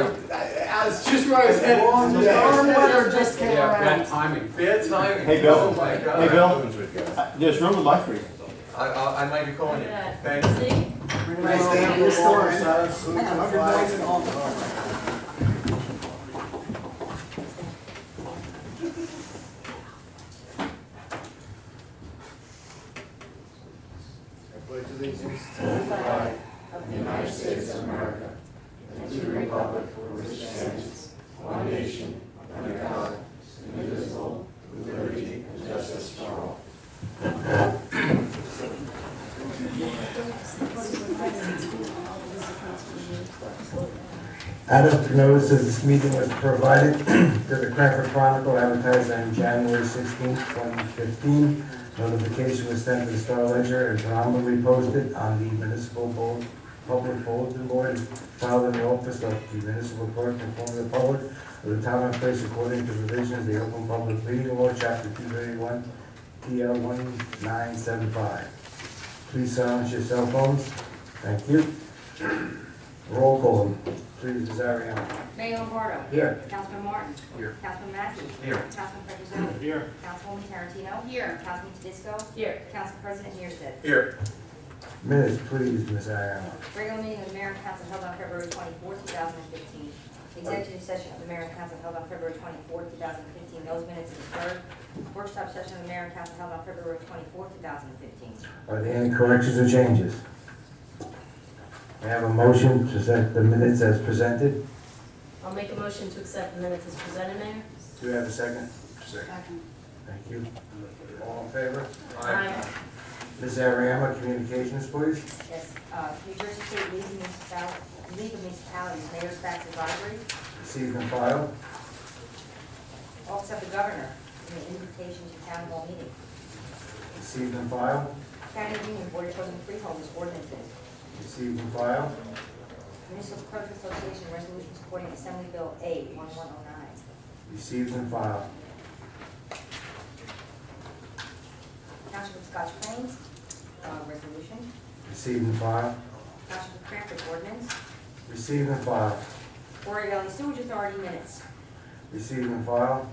I was just where I was headed. The storm weather just came Yeah, around. bad timing. Bad timing. Hey, Bill. Oh my God. Hey, Bill. There's room in my freezer. I might be calling you. Thank you. Nice day in the storm, son. I pledge allegiance to the flag of the United States of America and to the republic for which it stands, one nation, under God, indivisible, with liberty and justice for all. Adequate notice of this meeting was provided to the Cranford Chronicle advertised on January 16, 2015. Notification was sent to the Star Ledger and prominently posted on the municipal public bulletin board filed in the office of the municipal clerk to inform the public of the time and place according to provisions of the Open Public Meeting Law, Chapter 231, PL 1975. Please silence your cell phones. Thank you. Roll call, please, Ms. Ariana. Mayor Borough. Here. Councilman Martin. Here. Councilman Matthews. Here. Councilman Petrozelli. Here. Councilwoman Tarantino. Here. Councilman Tedisco. Here. Council President Mearsted. Here. Minutes, please, Ms. Ariana. Regular meeting of the Mayor and Council held on February 24, 2015. Executive session of the Mayor and Council held on February 24, 2015. Those minutes are deferred. Workshop session of the Mayor and Council held on February 24, 2015. Are there any corrections or changes? I have a motion to set the minutes as presented. I'll make a motion to accept the minutes as presented, Mayor. Do we have a second? Second. Thank you. All in favor? Aye. Ms. Ariana, communications, please. Yes, New Jersey State League of Municipalities, Mayor's Facts Advisory. Received and filed. Office of the Governor, in the invitation to town hall meeting. Received and filed. County Union Board of Chosen Freeholders ordinances. Received and filed. Municipal Clerks Association resolution supporting Assembly Bill A 1109. Received and filed. Township of Scotch Plains, resolution. Received and filed. Township of Cranford ordinance. Received and filed. Warrior Valley Sewage Authority minutes. Received and filed.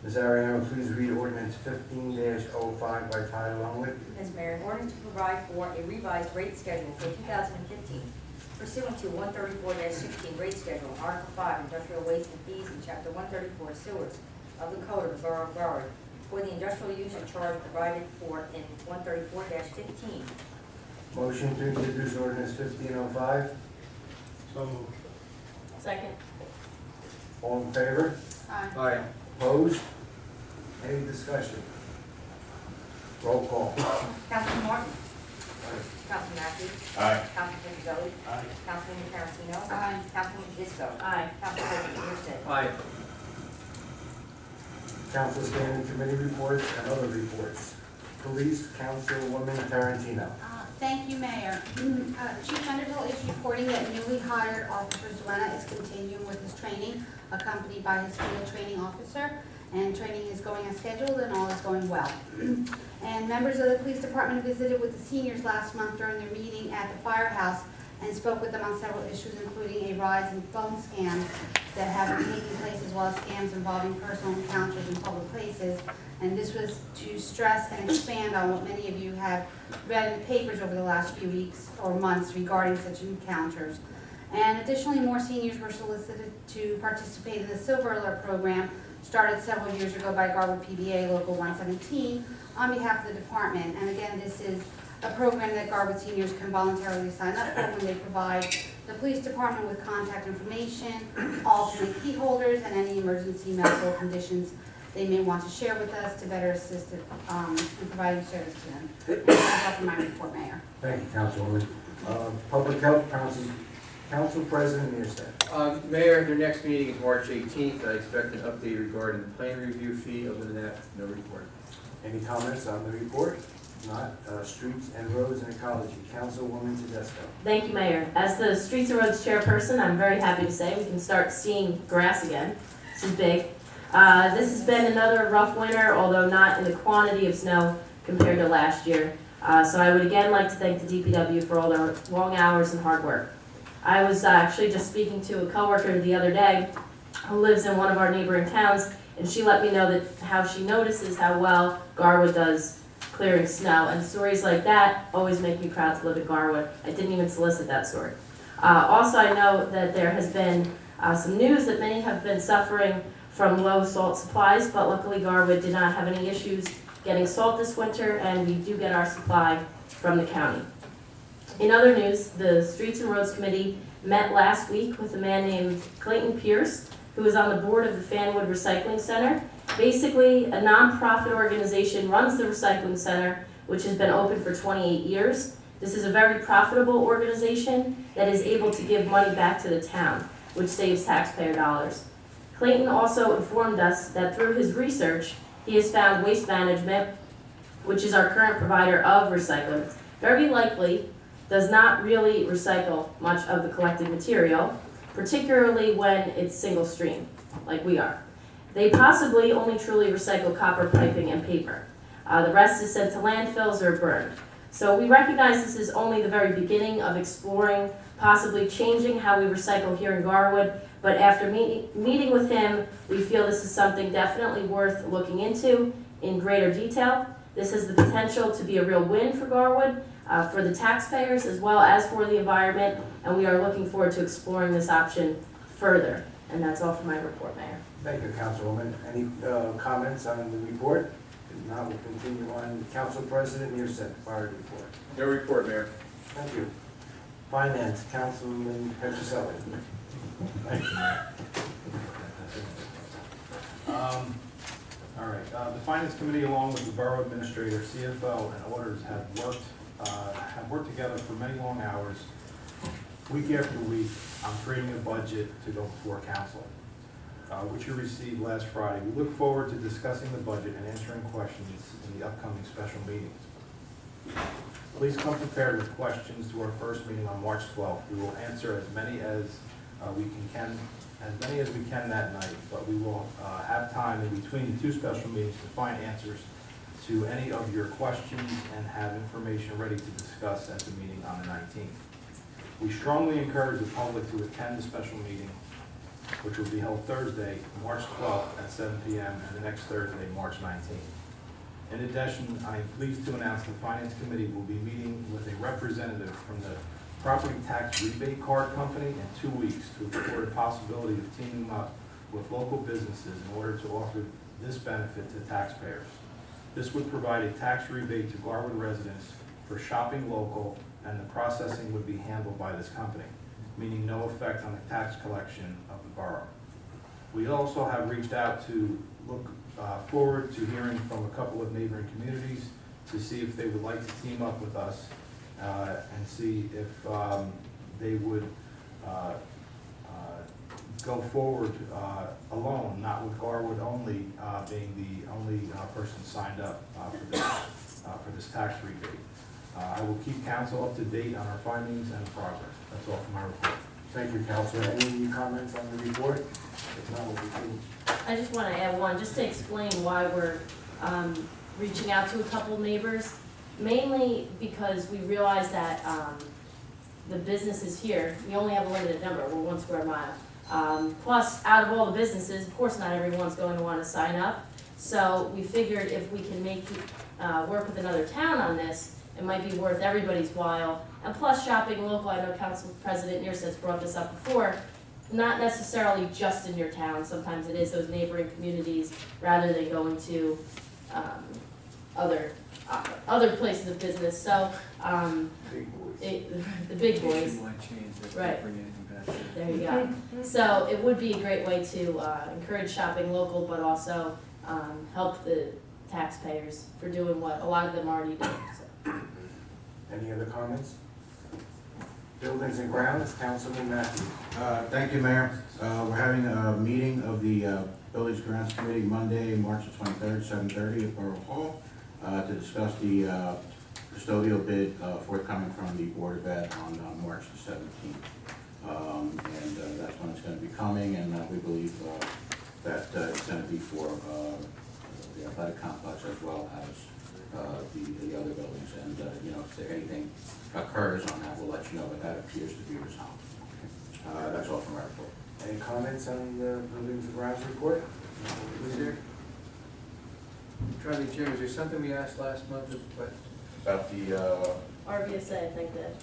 Ms. Ariana, please read ordinance 15-05 by title only. Ms. Mayor, in order to provide for a revised rate schedule for 2015 pursuant to 134-16 rate schedule, Article 5, Industrial Waste and Fees, in Chapter 134 Sewers of the Code of the Borough of Garwood, for the industrial use of charge provided for in 134-15. Motion to introduce ordinance 1505. So moved. Second. All in favor? Aye. Opposed? Any discussion? Roll call. Councilman Martin. Councilman Matthews. Aye. Councilman Petrozelli. Aye. Councilwoman Tarantino. Aye. Councilwoman Tedisco. Aye. Council President Mearsted. Aye. Council standing committee reports and other reports. Police, Councilwoman Tarantino. Thank you, Mayor. Chief Vanderbilt is reporting that newly hired Officer Zuena is continuing with his training, accompanied by his field training officer, and training is going as scheduled and all is going well. And members of the police department visited with the seniors last month during their meeting at the firehouse and spoke with them on several issues, including a rise in phone scams that have been taking place, as well as scams involving personal encounters in public places. And this was to stress and expand on what many of you have read in the papers over the last few weeks or months regarding such encounters. And additionally, more seniors were solicited to participate in the Silver Alert program, started several years ago by Garwood PBA Local 117 on behalf of the department. And again, this is a program that Garwood seniors can voluntarily sign up for when they provide the police department with contact information, alternate key holders, and any emergency medical conditions they may want to share with us to better assist in providing service to them. And that's all for my report, Mayor. Thank you, Councilwoman. Public Health, Council President Mearsted. Mayor, their next meeting is March 18th. I expect an update regarding the plan review fee. Other than that, no report. Any comments on the report? If not, Streets and Roads and Ecology, Councilwoman Tedesco. Thank you, Mayor. As the Streets and Roads Chairperson, I'm very happy to say we can start seeing grass again. This is big. This has been another rough winter, although not in the quantity of snow compared to last year. So I would again like to thank the DPW for all their long hours and hard work. I was actually just speaking to a coworker the other day who lives in one of our neighboring towns, and she let me know that how she notices how well Garwood does clearing snow, and stories like that always make me proud to live in Garwood. I didn't even solicit that story. Also, I know that there has been some news that many have been suffering from low salt supplies, but luckily Garwood did not have any issues getting salt this winter, and we do get our supply from the county. In other news, the Streets and Roads Committee met last week with a man named Clayton Pierce, who is on the board of the Fanwood Recycling Center. Basically, a nonprofit organization runs the recycling center, which has been open for 28 years. This is a very profitable organization that is able to give money back to the town, which saves taxpayer dollars. Clayton also informed us that through his research, he has found Waste Management, which is our current provider of recycling, very likely does not really recycle much of the collected material, particularly when it's single stream, like we are. They possibly only truly recycle copper piping and paper. The rest is sent to landfills or burned. So we recognize this is only the very beginning of exploring, possibly changing how we recycle here in Garwood, but after meeting with him, we feel this is something definitely worth looking into in greater detail. This has the potential to be a real win for Garwood, for the taxpayers as well as for the environment, and we are looking forward to exploring this option further. And that's all for my report, Mayor. Thank you, Councilwoman. Any comments on the report? If not, we'll continue on. Council President Neerset, fire report. No report, Mayor. Thank you. Finance, Councilman Petroselli. All right, the Finance Committee, along with the Borough Administrator, CFO, and auditors have worked together for many long hours, week after week, on creating a budget to go before council, which you received last Friday. We look forward to discussing the budget and answering questions in the upcoming special meetings. Please come prepared with questions to our first meeting on March 12th. We will answer as many as we can that night, but we will have time in between the two special meetings to find answers to any of your questions and have information ready to discuss at the meeting on the 19th. We strongly encourage the public to attend the special meeting, which will be held Thursday, March 12th at 7 p.m. and the next Thursday, March 19th. In addition, I am pleased to announce the Finance Committee will be meeting with a representative from the Property Tax Rebate Card Company in 2 weeks to explore the possibility of teaming up with local businesses in order to offer this benefit to taxpayers. This would provide a tax rebate to Garwood residents for shopping local, and the processing would be handled by this company, meaning no effect on the tax collection of the borough. We also have reached out to look forward to hearing from a couple of neighboring communities to see if they would like to team up with us and see if they would go forward alone, not with Garwood only being the only person signed up for this tax rebate. I will keep council up to date on our findings and progress. That's all for my report. Thank you, Councilor. Any comments on the report? If not, we'll continue. I just want to add one, just to explain why we're reaching out to a couple neighbors, mainly because we realize that the businesses here, we only have a limited number, we're 1 square mile. Plus, out of all the businesses, of course not everyone's going to want to sign up, so we figured if we can make work with another town on this, it might be worth everybody's while. And plus, shopping local, I know Council President Neerset's brought this up before, not necessarily just in your town. Sometimes it is those neighboring communities rather than going to other places of business. So Big boys. the big boys. Nationwide chains that Right. bring anything back. There you go. So it would be a great way to encourage shopping local, but also help the taxpayers for doing what a lot of them already do. So. Any other comments? Buildings and Grounds, Councilman Matthews. Thank you, Mayor. We're having a meeting of the Buildings and Grounds Committee Monday, March the 23rd, 7:30 at Borough Hall, to discuss the custodial bid forthcoming from the Board of Ed on March the 17th. And that's when it's going to be coming, and we believe that it's going to be for the athletic complex as well as the other buildings. And, if anything occurs on that, we'll let you know, but that appears to be resolved. That's all from our report. Any comments on the buildings and grounds report? Was there, I'm trying to think, Jim, was there something we asked last month, but? About the, RVSA, I think that.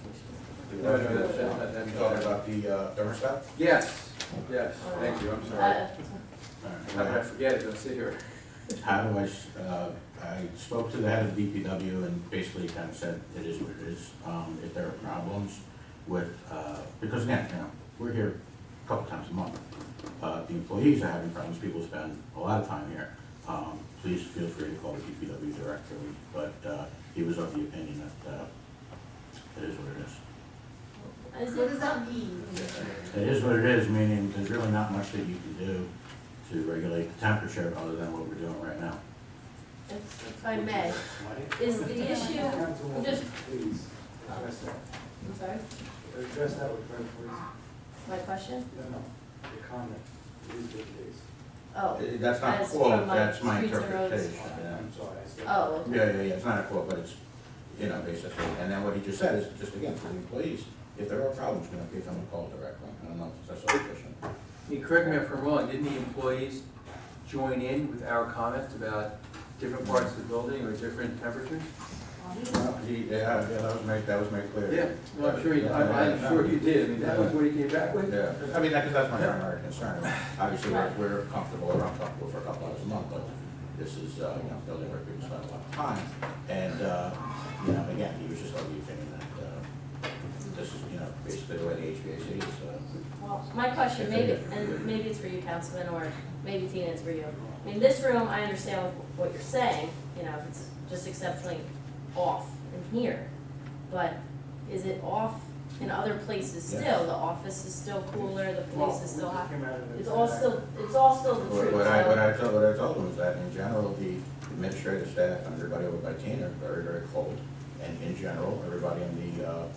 No, that's you talking about the thermostat? Yes, yes, thank you, I'm sorry. How could I forget it, don't sit here. How do I spoke to the head of DPW and basically kind of said it is what it is. If there are problems with, because again, you know, we're here a couple times a month. The employees are having problems, people spend a lot of time here. Please feel free to call the DPW director, but he was of the opinion that it is what it is. What does that mean? It is what it is, meaning there's really not much that you can do to regulate the temperature other than what we're doing right now. If I may, is the issue, just, Please, address that. I'm sorry, Address that with her, please. my question? No, the comment. It is what it is. Oh, That's not a As quote, from, like, that's my streets and roads. interpretation. Yeah. I'm sorry, I said. oh, okay. Yeah, it's not a quote, but it's, you know, basically, and then what he just said is, just again, for the employees, if there are problems, we're gonna give them a call directly. I don't know if that's sufficient. Correct me if I'm wrong, didn't the employees join in with our comments about different parts of the building or different temperatures? Yeah, that was made clear. Yeah, no, I'm sure you did, I mean, that was what he came back with? Yeah, I mean, that's my primary concern. Obviously, we're comfortable or uncomfortable for a couple hours a month, but this is, you know, a building where people spend a lot of time. And, you know, again, he was just of the opinion that, this is, you know, basically the way the HVAC is. Well, my question, maybe, and maybe it's for you, Councilman, or maybe Tina, it's for you. I mean, this room, I understand what you're saying, you know, it's just exceptionally off in here. But is it off in other places still? Yes. The office is still cooler, the police is still hot. Came out of it. It's all still the truth. What I so- told him was that in general, the administrative staff and everybody over by Tina are very, very cold. And in general, everybody in the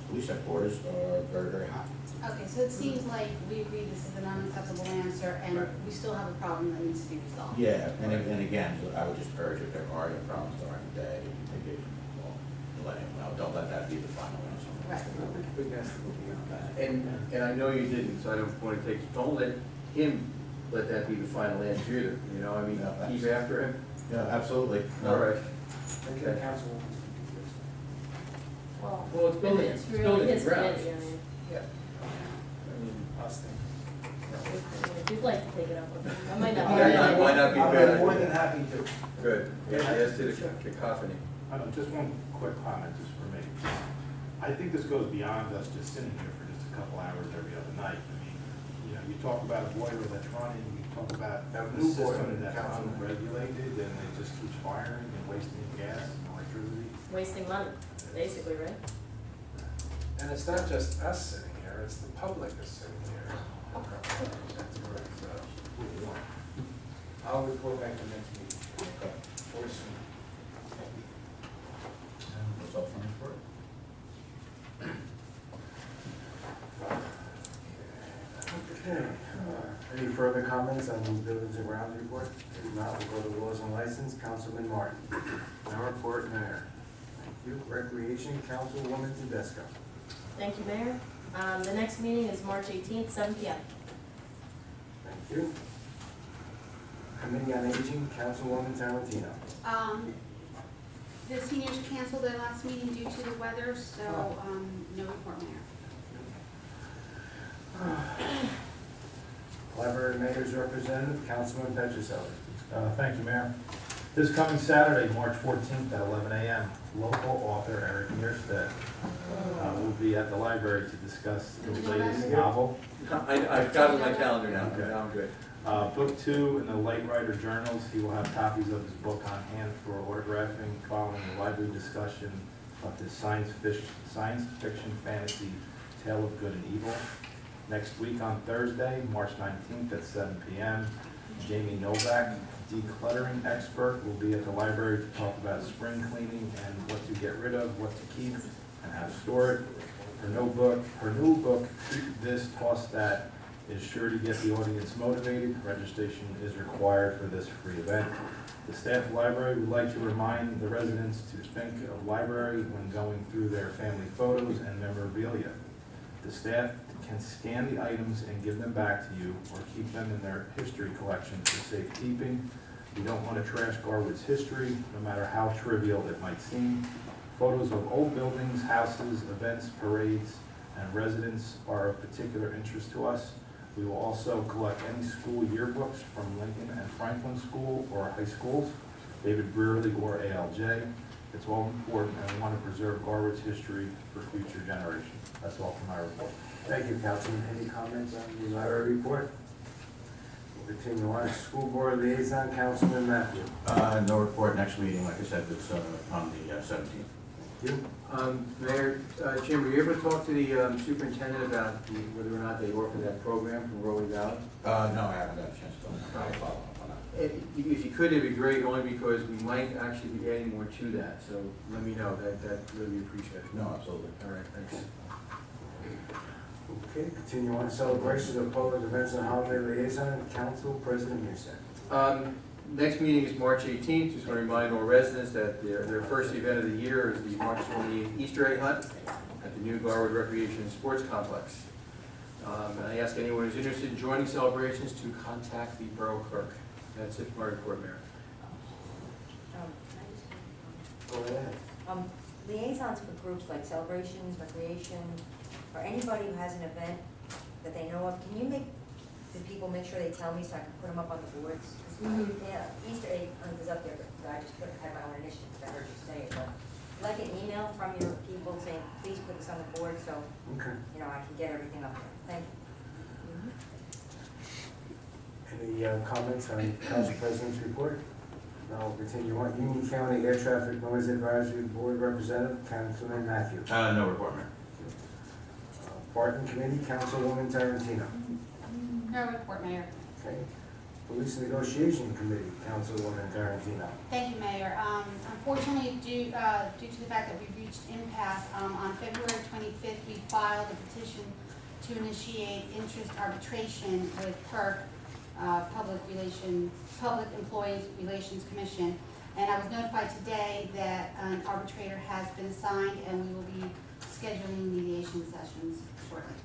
police headquarters are very, very hot. Okay, so it seems like we agree this is an unacceptable answer, and we still have a problem that needs to be resolved. Yeah, and again, I would just urge if there are any problems during the day, to give him a call and let him know. Don't let that be the final answer. Right. Big has to go beyond that. And I know you didn't, so I don't want to take, don't let him let that be the final answer either, you know, I mean, No, keep after him. Yeah, absolutely. All right. Okay, council. Well, Well, it's building, it's it's really building his and grounds. committee, I mean, Yeah. I mean, Us then. if you'd like to take it up with him, I might not. Yeah, why not be I'll good? be more than happy to. Good, yes to the cacophony. I don't know, just one quick comment just for me. I think this goes beyond us just sitting here for just a couple hours every other night. I mean, you know, you talk about a boiler that's running, you talk about Now, a new boiler, system that's Councilman. unregulated and it just keeps firing and wasting gas and electricity. Wasting money, basically, right? And it's not just us sitting here, it's the public is sitting here. I'll report back to the next meeting. Okay. Or soon. That's all from the report. Okay, any further comments on the buildings and grounds report? If not, we'll go to laws and license. Councilman Martin. No report, Mayor. Thank you. Recreation, Councilwoman Tedesco. Thank you, Mayor. The next meeting is March 18th, 7 PM. Thank you. Committee on Aging, Councilwoman Tarantino. The seniors canceled their last meeting due to the weather, so, no report, Mayor. Library Mayor's Representative, Councilman Petroselli. Thank you, Mayor. This coming Saturday, March 14th at 11 a.m., local author Eric Nierstedt will be at the library to discuss his latest novel. I've got it on my calendar now, Okay. now I'm good. Book 2 in the Light Writer Journals. He will have copies of his book on hand for autographing following the library discussion of his science fiction fantasy Tale of Good and Evil. Next week on Thursday, March 19th at 7 p.m., Jamie Novak, decluttering expert, will be at the library to talk about spring cleaning and what to get rid of, what to keep, and how to store it. Her new book, Keep This, Toss That, is sure to get the audience motivated. Registration is required for this free event. The staff of the library would like to remind the residents to think of library when going through their family photos and memorabilia. The staff can scan the items and give them back to you or keep them in their history collection for safekeeping. We don't want to trash Garwood's history, no matter how trivial it might seem. Photos of old buildings, houses, events, parades, and residents are of particular interest to us. We will also collect any school yearbooks from Lincoln and Franklin School or high schools, David Brearley or ALJ. It's all important, and we want to preserve Garwood's history for future generations. That's all from my report. Thank you, Councilman. Any comments on the library report? We'll continue on. School Board Liaison, Councilman Matthew. No report, next meeting, like I said, is on the 17th. Thank you. Mayor, Jim, were you able to talk to the superintendent about whether or not they offer that program from Rolling Valley? No, I haven't got a chance to follow up on that. If you could, it'd be great, only because we might actually be adding more to that, so let me know, that really be appreciated. No, absolutely. All right, thanks. Okay, continue on. Celebrations of public events and holiday liaison, Council President Musak. Next meeting is March 18th. Just want to remind all residents that their first event of the year is the March 28th Easter egg hunt at the new Garwood Recreation and Sports Complex. And I ask anyone who's interested in joining celebrations to contact the Borough Clerk. That's it for my report, Mayor. Go ahead. Liaisons for groups like celebrations, recreation, or anybody who has an event that they know of, can you make the people make sure they tell me so I can put them up on the boards? 'Cause, yeah, Easter egg hunt is up there, but I just had my own initiative, I heard you say it, but I'd like an email from your people saying, please put this on the board so, Okay. you know, I can get everything up there. Thank you. Any comments on Council President's report? No, we'll continue on. Union County Air Traffic Noise Advisory Board Representative, Councilman Matthew. No report, Mayor. Barton Committee, Councilwoman Tarantino. No report, Mayor. Okay. Police Negotiation Committee, Councilwoman Tarantino. Thank you, Mayor. Unfortunately, due to the fact that we've reached impasse, on February 25th, we filed a petition to initiate interest arbitration with PERC, Public Employees Relations Commission. And I was notified today that an arbitrator has been assigned, and we will be scheduling mediation sessions shortly.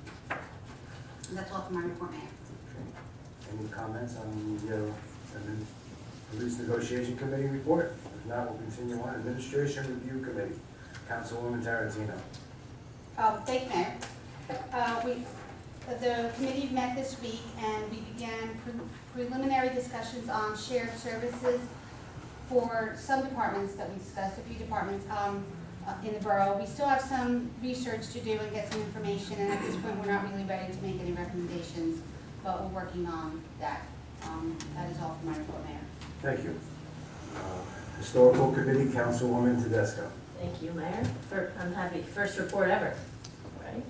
And that's all for my report, Mayor. Okay. Any comments on the Police Negotiation Committee report? If not, we'll continue on. Administration Review Committee, Councilwoman Tarantino. Thank you, Mayor. The committee met this week and we began preliminary discussions on shared services for some departments that we discussed, a few departments in the borough. We still have some research to do and get some information, and at this point we're not really ready to make any recommendations, but we're working on that. That is all for my report, Mayor. Thank you. Historical Committee, Councilwoman Tedesco. Thank you, Mayor. I'm happy, first report ever, right?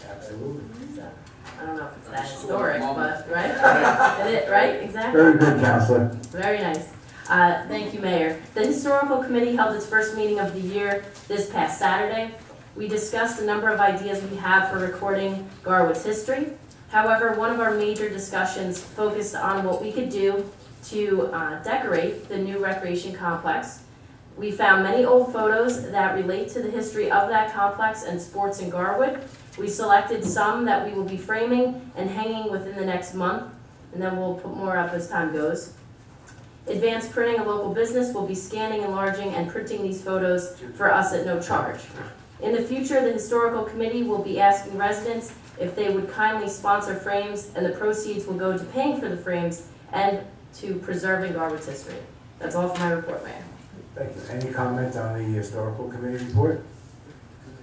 Absolutely. So, I don't know if it's that historic, but, right? Right, exactly. Very good, Councilor. Very nice. Thank you, Mayor. The Historical Committee held its first meeting of the year this past Saturday. We discussed a number of ideas we have for recording Garwood's history. However, one of our major discussions focused on what we could do to decorate the new recreation complex. We found many old photos that relate to the history of that complex and sports in Garwood. We selected some that we will be framing and hanging within the next month, and then we'll put more up as time goes. Advanced Printing, a local business, will be scanning, enlarging, and printing these photos for us at no charge. In the future, the Historical Committee will be asking residents if they would kindly sponsor frames, and the proceeds will go to paying for the frames and to preserving Garwood's history. That's all for my report, Mayor. Thank you. Any comment on the Historical Committee report?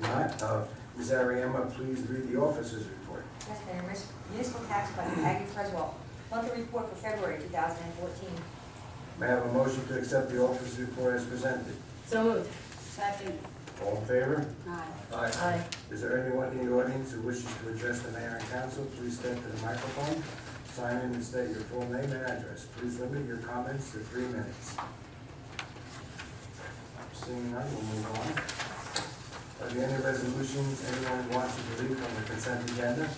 If not, Ms. Ariema, please read the officer's report. Yes, Mayor. Municipal Tax Collector Aggie Creswell, monthly report for February 2014. May I have a motion to accept the officer's report as presented? So moved. Second. All in favor? Aye. Aye. Is there anyone in the audience who wishes to address the mayor and council? Please step to the microphone, sign in and state your full name and address. Please limit your comments to 3 minutes. Seeing none, we'll move on. Are there any resolutions anyone wants to delete from the consent agenda?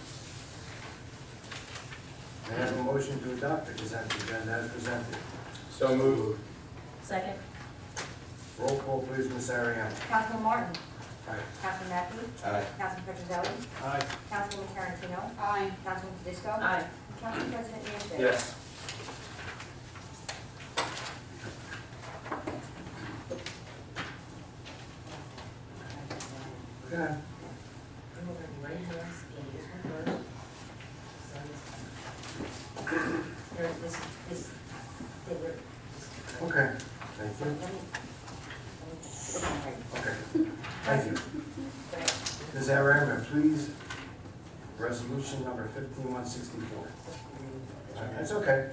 May I have a motion to adopt the consent agenda as presented? So moved. Second. Roll call, please, Ms. Ariana. Councilman Martin, Aye. Councilman Matthews? Aye. Councilman Petrozelli? Aye. Councilwoman Tarantino? Aye. Councilman Fisco? Aye. Council President Nieto. Yes. Okay. Okay, thank you. Okay, thank you. Ms. Aram, please, resolution number 15164. That's okay.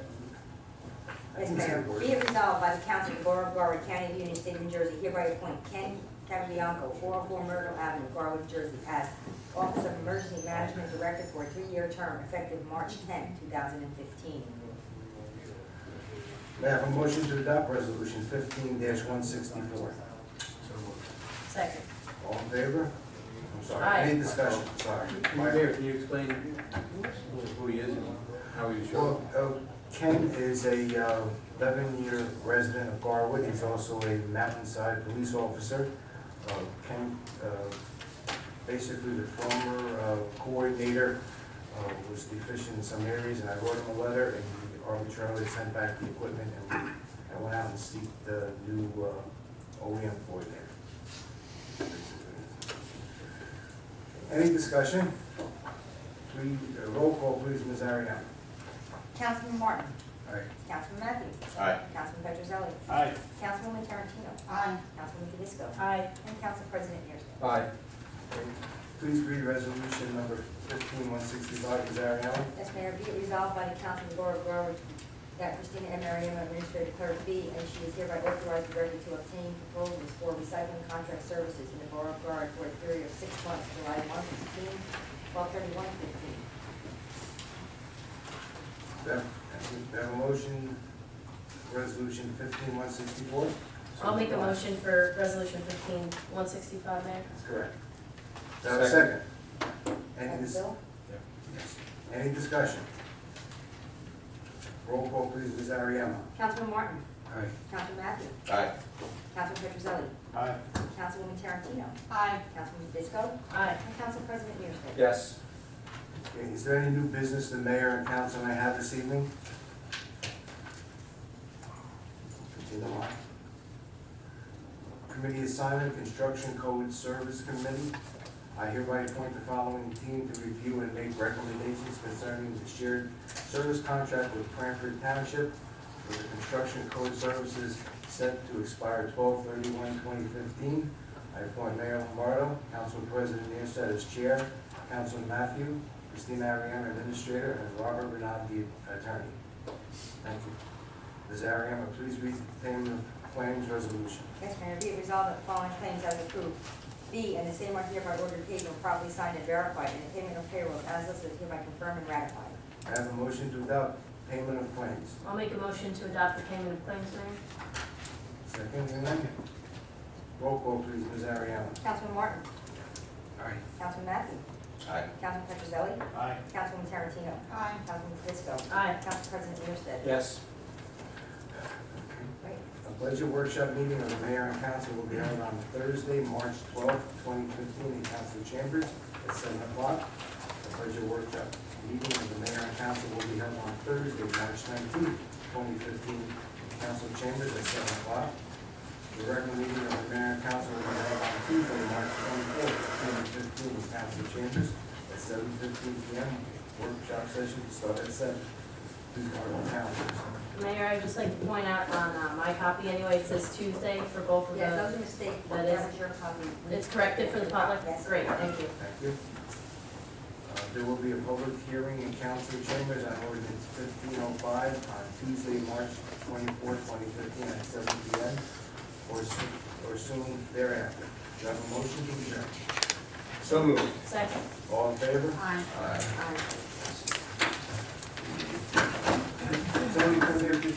I Yes, can say Mayor. the word. Be it resolved by the Council of the Borough of Garwood, County of Union, State of New Jersey, hereby appoint Ken Cavabianco, 404 Myrtle Avenue, Garwood, New Jersey, as Office of Emergency Management Director for a 3-year term effective March 10, 2015. May I have a motion to adopt resolution 15-164? Second. All in favor? I'm sorry, Aye. any discussion? Sorry. Mayor, can you explain who he is and how he was chosen? Well, Ken is a 11-year resident of Garwood. He's also a Mountainside police officer. Ken, basically the former coordinator, was deficient in some areas, and I wrote him a letter, and he arbitrarily sent back the equipment, and I went out and seeked the new OEM for there. Any discussion? Please, roll call, please, Ms. Ariana. Councilman Martin? Aye. Councilman Matthews? Aye. Councilman Petrozelli? Aye. Councilwoman Tarantino? Aye. Councilman Fisco? Aye. And Council President Nieto. Aye. Please read resolution number 15165, Ms. Ariana. Yes, Mayor, be it resolved by the Council of the Borough of Garwood that Christina M. Mariano, Administrative Clerk, be and she is hereby authorized directly to obtain proposals for recycling contract services in the Borough of Garwood for a period of 6 months, July 1, 15, 12/31, 15. We have a motion, resolution 15164? I'll make a motion for resolution 15165, Mayor. That's correct. Do I have a second? Any And Bill? Yes. Any discussion? Roll call, please, Ms. Ariana. Councilman Martin? Aye. Councilman Matthews? Aye. Councilman Petrozelli? Aye. Councilwoman Tarantino? Aye. Councilman Fisco? Aye. And Council President Nieto. Yes. Okay, is there any new business the mayor and council may have this evening? Continue on. Committee assignment, Construction Code Service Committee. I hereby appoint the following team to review and make recommendations concerning the shared service contract with Cranford Township for the construction code services set to expire 12/31/2015. I appoint Mayor Lombardo, Council President Neerstead as chair, Councilman Matthew, Christina Ariana, Administrator, and Robert Renati, Attorney. Thank you. Ms. Ariana, please read the payment of claims resolution. Yes, Mayor, be it resolved that the following claims as approved. B, and the same are hereby ordered paid when properly signed and verified, and the payment of payroll as listed is hereby confirmed and ratified. I have a motion to adopt payment of claims. I'll make a motion to adopt the payment of claims, Mayor. Second, Elaine? Roll call, please, Ms. Ariana. Councilman Martin? Aye. Councilman Matthews? Aye. Councilman Petrozelli? Aye. Councilwoman Tarantino? Aye. Councilman Fisco? Aye. Council President Nieto. Yes. Great. A budget workshop meeting of the mayor and council will be held on Thursday, March 12th, 2015, in council chambers at 7 o'clock. The budget workshop meeting of the mayor and council will be held on Thursday, March 19th, 2015, in council chambers at 7 o'clock. The regular meeting of the mayor and council will be held on Tuesday, March 24th, 2015, in council chambers at 7:15 p.m. Workshop session will start at 7. Please mark the calendars. Mayor, I'd just like to point out on my copy anyway, it says Tuesday for both of Yeah, the, those are mistakes. That That is- was your copy. it's corrected for the public? Yes. Great, thank you. Thank you. There will be a public hearing in council chambers on ordinance 1505 on Tuesday, March 24th, 2015 at 7 p.m. or soon thereafter. Do you have a motion to adjourn? So moved. Second. All in favor? Aye. Aye. Somebody come here, please.